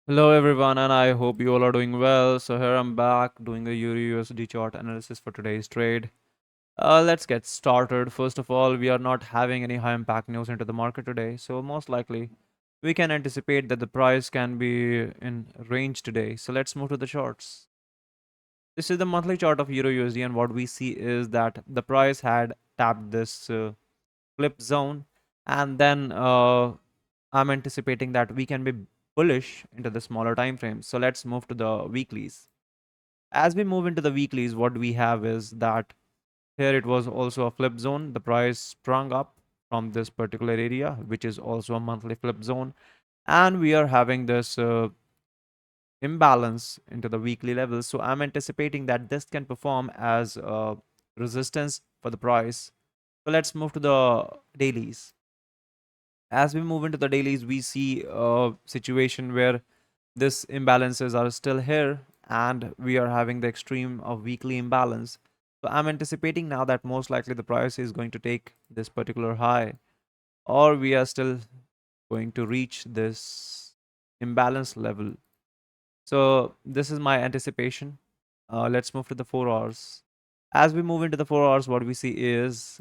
Hello everyone, and I hope you all are doing well. So here I'm back doing a EURUSD chart analysis for today's trade. Let's get started. First of all, we are not having any high impact news into the market today, so most likely we can anticipate that the price can be in range today. So let's move to the charts. This is the monthly chart of EURUSD, and what we see is that the price had tapped this flip zone, and then I'm anticipating that we can be bullish into the smaller time frames. So let's move to the weeklies. As we move into the weeklies, what we have is that here it was also a flip zone. The price sprung up from this particular area, which is also a monthly flip zone. And we are having this imbalance into the weekly levels. So I'm anticipating that this can perform as resistance for the price. So let's move to the dailies. As we move into the dailies, we see a situation where this imbalances are still here and we are having the extreme of weekly imbalance. So I'm anticipating now that most likely the price is going to take this particular high, or we are still going to reach this imbalance level. So this is my anticipation. Let's move to the 4 hours. As we move into the 4 hours, what we see is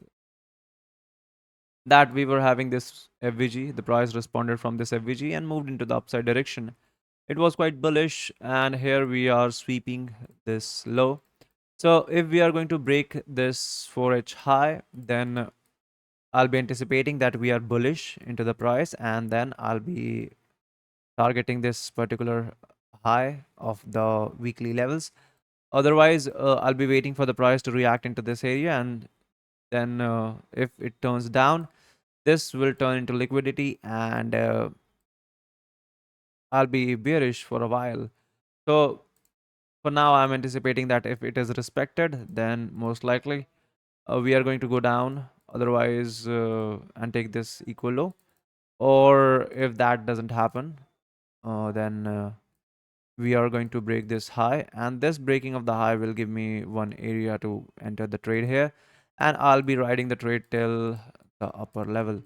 that we were having this FVG. The price responded from this FVG and moved into the upside direction. It was quite bullish, and here we are sweeping this low. So if we are going to break this 4H high, then I'll be anticipating that we are bullish into the price, and then I'll be targeting this particular high of the weekly levels. Otherwise, I'll be waiting for the price to react into this area, and then if it turns down, this will turn into liquidity, and I'll be bearish for a while. So for now, I'm anticipating that if it is respected, then most likely we are going to go down. Otherwise, and take this equal low. Or if that doesn't happen, then we are going to break this high. And this breaking of the high will give me one area to enter the trade here. And I'll be riding the trade till the upper level.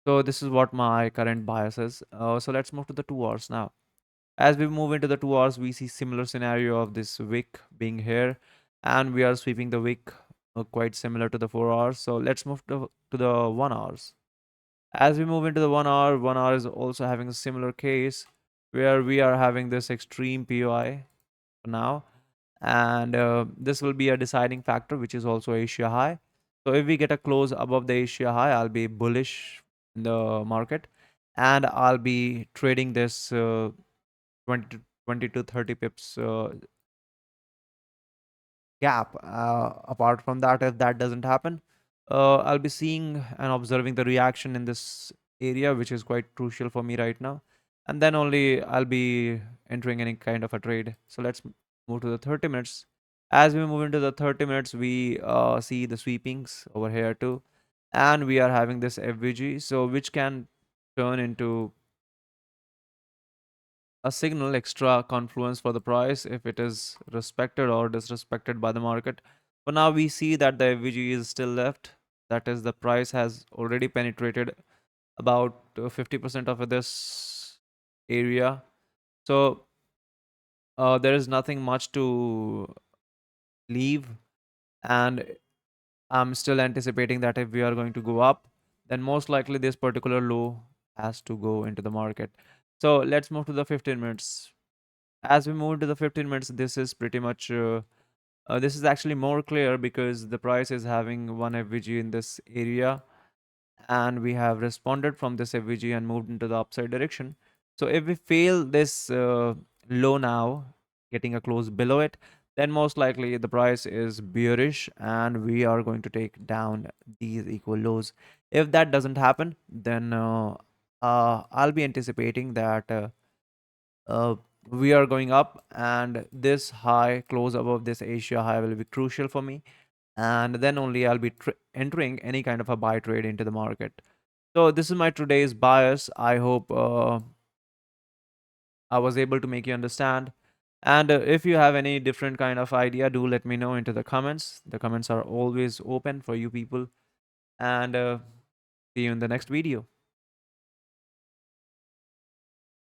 So this is what my current bias is. So let's move to the 2 hours now. As we move into the 2 hours, we see similar scenario of this wick being here, and we are sweeping the wick quite similar to the 4 hours. So let's move to the 1 hours. As we move into the 1 hour, 1 hour is also having a similar case where we are having this extreme POI now, and this will be a deciding factor, which is also Asia high. So if we get a close above the Asia high, I'll be bullish in the market, and I'll be trading this 20 to 30 pips gap. Apart from that, if that doesn't happen, I'll be seeing and observing the reaction in this area, which is quite crucial for me right now. And then only I'll be entering any kind of a trade. So let's move to the 30 minutes. As we move into the 30 minutes, we see the sweepings over here too. And we are having this FVG, so which can turn into a signal extra confluence for the price if it is respected or disrespected by the market. For now, we see that the FVG is still left. That is, the price has already penetrated about 50% of this area. So there is nothing much to leave, and I'm still anticipating that if we are going to go up, then most likely this particular low has to go into the market. So let's move to the 15 minutes. As we move to the 15 minutes, this is pretty much this is actually more clear because the price is having one FVG in this area, and we have responded from this FVG and moved into the upside direction. So if we fail this low now, getting a close below it, then most likely the price is bearish and we are going to take down these equal lows. If that doesn't happen, then I'll be anticipating that uh, we are going up, and this high close above this Asia high will be crucial for me, and then only I'll be entering any kind of a buy trade into the market. So this is my today's bias. I hope I was able to make you understand. And if you have any different kind of idea, do let me know into the comments. The comments are always open for you people. And see you in the next video.